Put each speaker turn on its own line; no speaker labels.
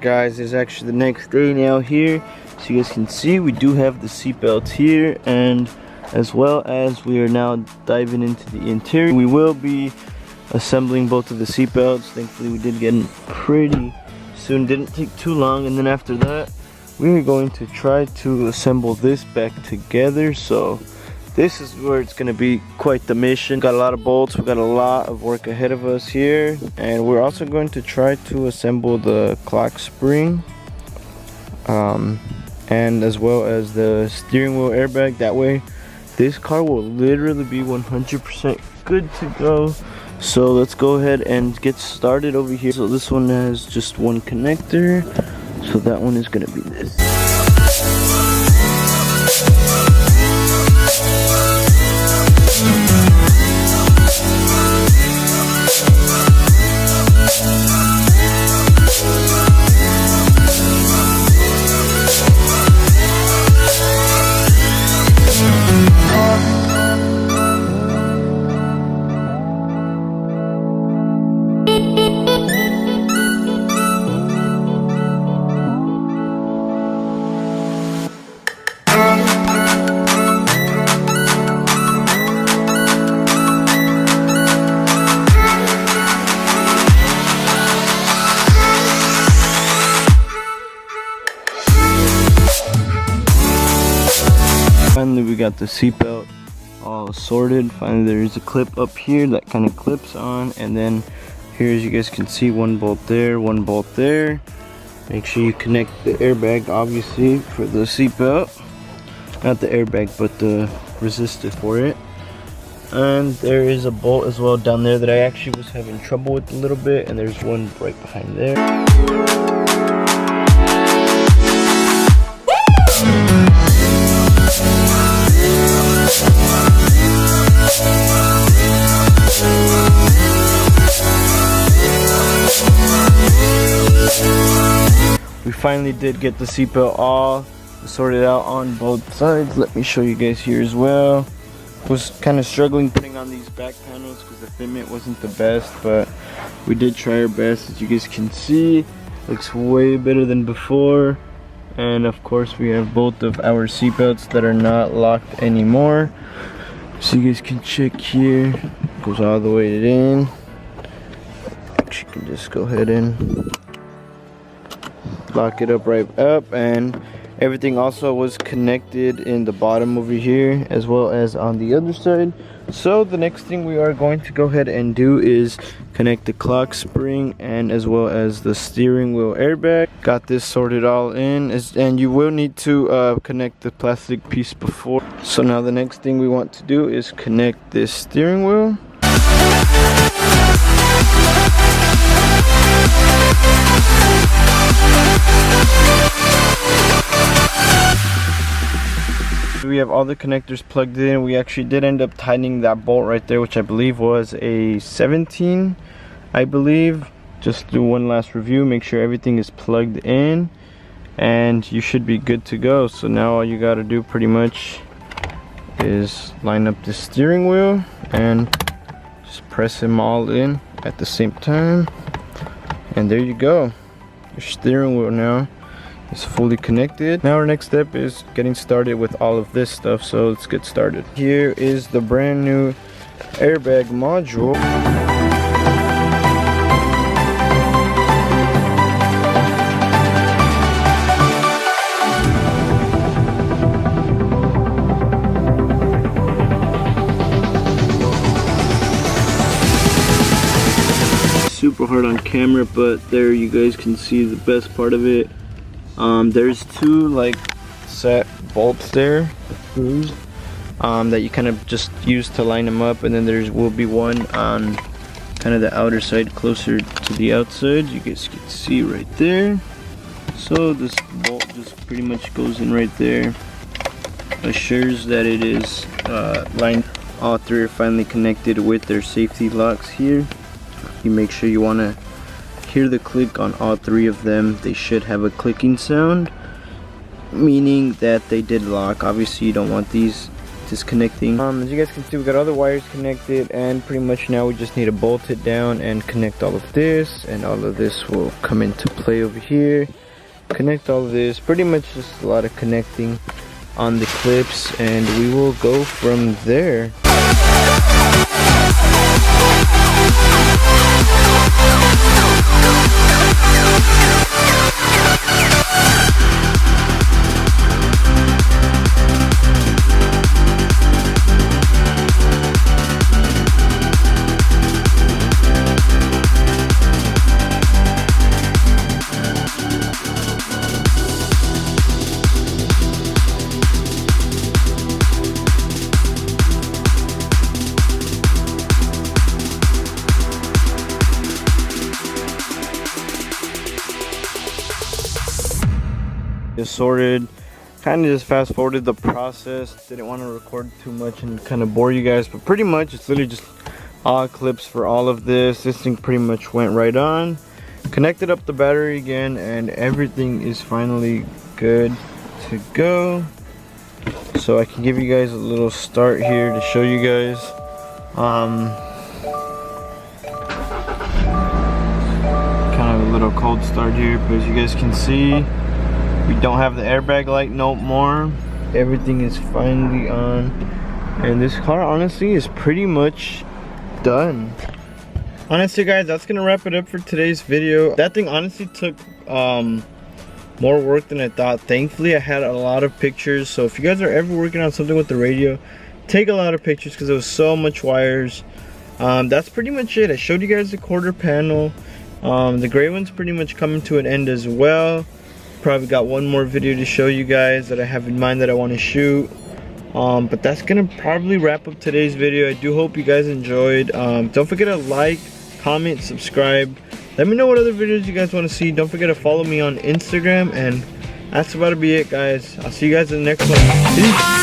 Alright guys, it's actually the next day now here. So you guys can see we do have the seatbelts here, and as well as we are now diving into the interior. We will be assembling both of the seatbelts. Thankfully we did get them pretty soon, didn't take too long, and then after that we are going to try to assemble this back together. So this is where it's going to be quite the mission. Got a lot of bolts, we got a lot of work ahead of us here, and we're also going to try to assemble the clock spring and as well as the steering wheel airbag. That way this car will literally be 100% good to go. So let's go ahead and get started over here. So this one has just one connector, so that one is going to be this. Finally we got the seatbelt all sorted. Finally there's a clip up here that kind of clips on, and then here, as you guys can see, one bolt there, one bolt there. Make sure you connect the airbag obviously for the seatbelt, not the airbag but the resistor for it. And there is a bolt as well down there that I actually was having trouble with a little bit, and there's one right behind there. We finally did get the seatbelt all sorted out on both sides. Let me show you guys here as well. Was kind of struggling putting on these back panels because the fitment wasn't the best, but we did try our best. As you guys can see, looks way better than before. And of course we have both of our seatbelts that are not locked anymore, so you guys can check here. Goes all the way in. Actually, you can just go ahead and lock it up right up, and everything also was connected in the bottom over here as well as on the other side. So the next thing we are going to go ahead and do is connect the clock spring and as well as the steering wheel airbag. Got this sorted all in, and you will need to connect the plastic piece before. So now the next thing we want to do is connect this steering wheel. We have all the connectors plugged in. We actually did end up tightening that bolt right there, which I believe was a 17, I believe. Just do one last review, make sure everything is plugged in, and you should be good to go. So now all you got to do pretty much is line up the steering wheel and just press them all in at the same time, and there you go. Your steering wheel now is fully connected. Now our next step is getting started with all of this stuff, so let's get started. Here is the brand new airbag module. Super hard on camera, but there you guys can see the best part of it. There's two like set bolts there, screws, that you kind of just use to line them up, and then will be one on kind of the outer side closer to the outside. You guys can see right there. So this bolt just pretty much goes in right there, assures that it is lined. All three are finally connected with their safety locks here. You make sure you want to hear the click on all three of them. They should have a clicking sound, meaning that they did lock. Obviously you don't want these disconnecting. As you guys can see, we got all the wires connected, and pretty much now we just need to bolt it down and connect all of this, and all of this will come into play over here. Connect all of this, pretty much just a lot of connecting on the clips, and we will go from there. Just sorted, kind of just fast forwarded the process. Didn't want to record too much and kind of bore you guys, but pretty much it's literally just all clips for all of this. This thing pretty much went right on, connected up the battery again, and everything is finally good to go. So I can give you guys a little start here to show you guys. Kind of a little cold start here, but as you guys can see, we don't have the airbag light no more. Everything is finally on, and this car honestly is pretty much done. Honestly guys, that's gonna wrap it up for today's video. That thing honestly took more work than I thought. Thankfully I had a lot of pictures, so if you guys are ever working on something with the radio, take a lot of pictures because there was so much wires. That's pretty much it. I showed you guys the quarter panel. The gray one's pretty much coming to an end as well. Probably got one more video to show you guys that I have in mind that I want to shoot, but that's gonna probably wrap up today's video. I do hope you guys enjoyed. Don't forget to like, comment, subscribe. Let me know what other videos you guys want to see. Don't forget to follow me on Instagram, and that's about to be it guys. I'll see you guys in the next one. Peace.